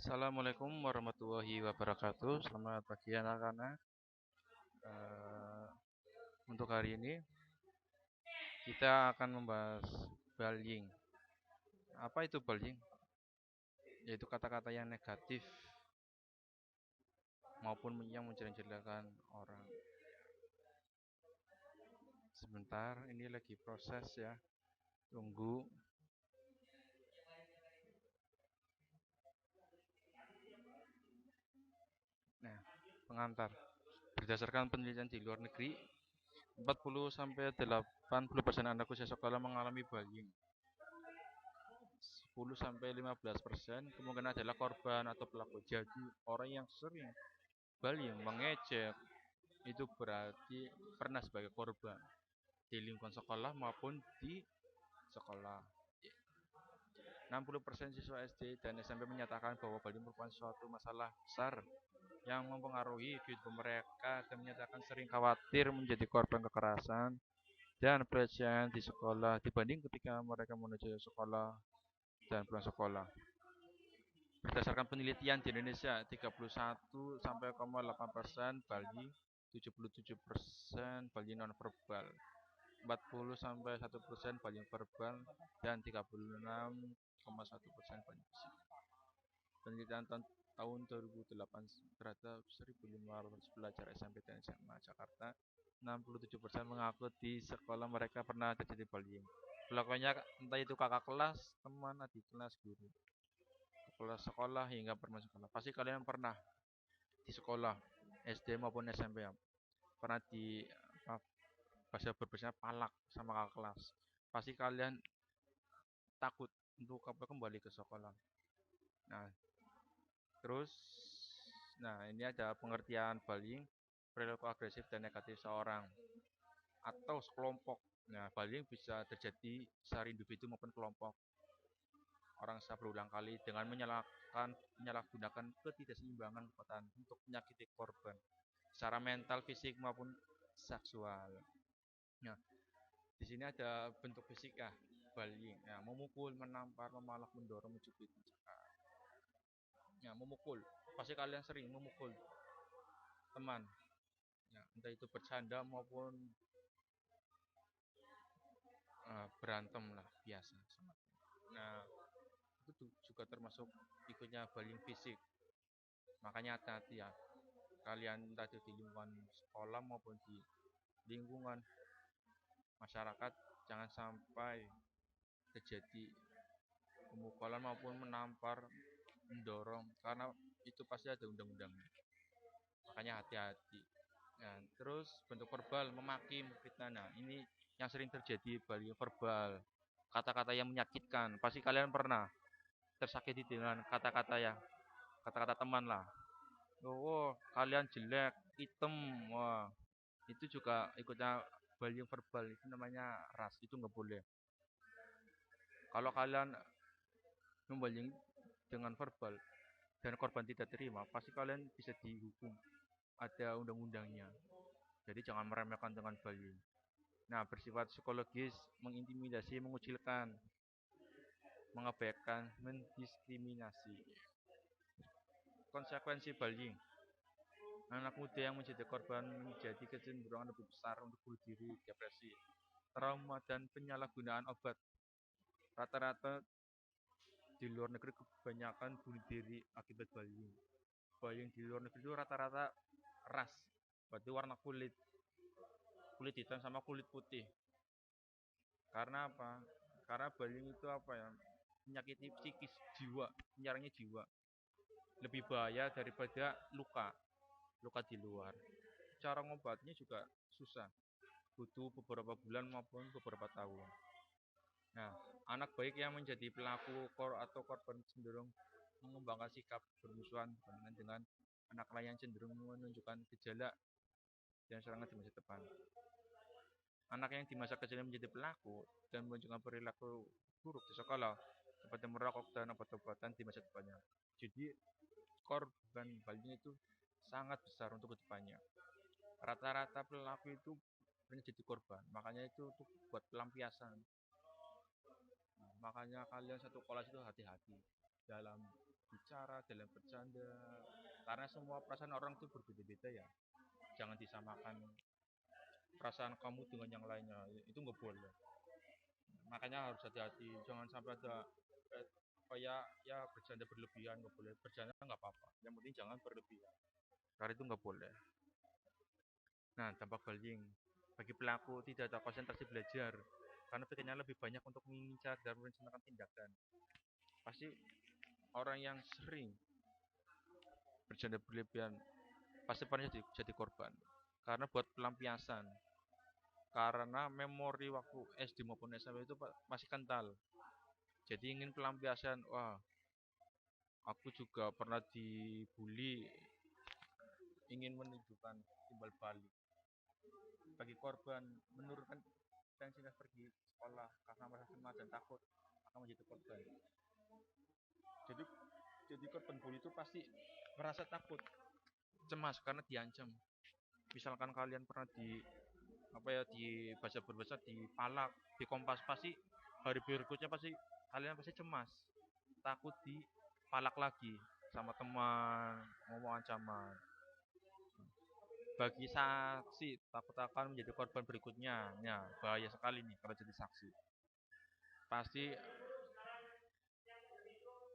Assalamualaikum warahmatullahi wabarakatuh. Selamat pagi anak-anak. Eh, untuk hari ini kita akan membahas bullying. Apa itu bullying? Yaitu kata-kata yang negatif maupun yang menjelek-jelekan orang. Sebentar, ini lagi proses ya. Tunggu. Nah, pengantar. Berdasarkan penelitian di luar negeri, 40 sampai 80% anak usia sekolah mengalami bullying. 10 sampai 15% kemungkinan adalah korban atau pelaku. Jadi orang yang sering bullying, mengejek itu berarti pernah sebagai korban di lingkungan sekolah maupun di sekolah. 60% siswa SD dan SMP menyatakan bahwa bullying merupakan suatu masalah besar yang mempengaruhi kehidupan mereka dan menyatakan sering khawatir menjadi korban kekerasan dan pelecehan di sekolah dibanding ketika mereka menuju sekolah dan pulang sekolah. Berdasarkan penelitian di Indonesia, 31,8% bullying, 77% bullying nonverbal, 40,1% bullying verbal, dan 36,1% bullying fisik. Penelitian tahun 2008 terhadap 1.500 pelajar SMP dan SMA Jakarta, 67% mengaku di sekolah mereka pernah terjadi bullying. Pelakunya entah itu kakak kelas, teman, adik kelas, guru, kepala sekolah hingga permain sekolah. Pasti kalian pernah di sekolah SD maupun SMP ya. Pernah di bahasa berbahasa palak sama kakak kelas. Pasti kalian takut untuk kembali ke sekolah. Nah, terus ini ada pengertian bullying, perilaku agresif dan negatif seorang atau sekelompok. Nah, bullying bisa terjadi secara individu maupun kelompok. Orang bisa berulang kali dengan menyalahgunakan ketidakseimbangan kekuatan untuk menyakiti korban secara mental, fisik maupun seksual. Nah, di sini ada bentuk fisik ya, bullying. Ya, memukul, menampar, memalak, mendorong, mencubit, mencekal. Ya, memukul. Pasti kalian sering memukul teman. Ya, entah itu bercanda maupun berantem lah biasa. Nah, itu juga termasuk ikutnya bullying fisik. Makanya hati-hati ya. Kalian entah itu di lingkungan sekolah maupun di lingkungan masyarakat, jangan sampai terjadi pemukulan maupun menampar, mendorong, karena itu pasti ada undang-undangnya. Makanya hati-hati. Nah, terus bentuk verbal, memaki, memfitnah. Nah, ini yang sering terjadi, bullying verbal. Kata-kata yang menyakitkan. Pasti kalian pernah tersakiti dengan kata-kata teman lah. Oh, kalian jelek, hitam. Wah, itu juga ikutnya bullying verbal. Itu namanya ras. Itu nggak boleh. Kalau kalian membullying dengan verbal dan korban tidak terima, pasti kalian bisa dihukum. Ada undang-undangnya. Jadi jangan meremehkan dengan bullying. Nah, bersifat psikologis, mengintimidasi, mengucilkan, mengabaikan, mendiskriminasi. Konsekuensi bullying. Anak muda yang menjadi korban menjadi kecenderungan lebih besar untuk bunuh diri, depresi, trauma, dan penyalahgunaan obat. Rata-rata di luar negeri kebanyakan bunuh diri akibat bullying. Bullying di luar negeri itu rata-rata ras, berarti warna kulit, kulit hitam sama kulit putih. Karena apa? Karena bullying itu apa ya? Menyakiti psikis, jiwa, menyerangnya jiwa. Lebih bahaya daripada luka di luar. Cara ngobatnya juga susah, butuh beberapa bulan maupun beberapa tahun. Nah, anak baik yang menjadi pelaku atau korban cenderung mengembangkan sikap bermusuhan dengan anak lain yang cenderung menunjukkan gejala dan serangan di masa depan. Anak yang di masa kecilnya menjadi pelaku dan menunjukkan perilaku buruk di sekolah seperti merokok dan obat-obatan di masa depannya. Jadi korban bullying itu sangat besar untuk kedepannya. Rata-rata pelaku itu pernah jadi korban, makanya itu untuk buat pelampiasan. Nah, makanya kalian satu kelas itu hati-hati dalam bicara, dalam bercanda. Karena semua perasaan orang itu berbeda-beda ya. Jangan disamakan perasaan kamu dengan yang lainnya. Itu nggak boleh. Makanya harus hati-hati. Jangan sampai ada kayak ya bercanda berlebihan nggak boleh. Bercanda nggak apa-apa. Yang penting jangan berlebihan. Karena itu nggak boleh. Nah, dampak bullying bagi pelaku tidak ada konsentrasi belajar karena pikirnya lebih banyak untuk mengincar dan merencanakan tindakan. Pasti orang yang sering bercanda berlebihan pasti pernah jadi korban karena buat pelampiasan, karena memori waktu SD maupun SMP itu masih kental, jadi ingin pelampiasan. Wah, aku juga pernah dibully, ingin menunjukkan timbal balik. Bagi korban, menurunkan intensitas pergi sekolah karena merasa cemas dan takut akan menjadi korban. jadi jadi korban bully itu pasti merasa takut, cemas karena diancam. Misalkan kalian pernah di apa ya, di bahasa berbahasa dipalak, dikompas, pasti hari berikutnya pasti kalian pasti cemas, takut dipalak lagi sama teman, ngomong ancaman. Bagi saksi, takut akan menjadi korban berikutnya. Ya, bahaya sekali nih kalau jadi saksi. Pasti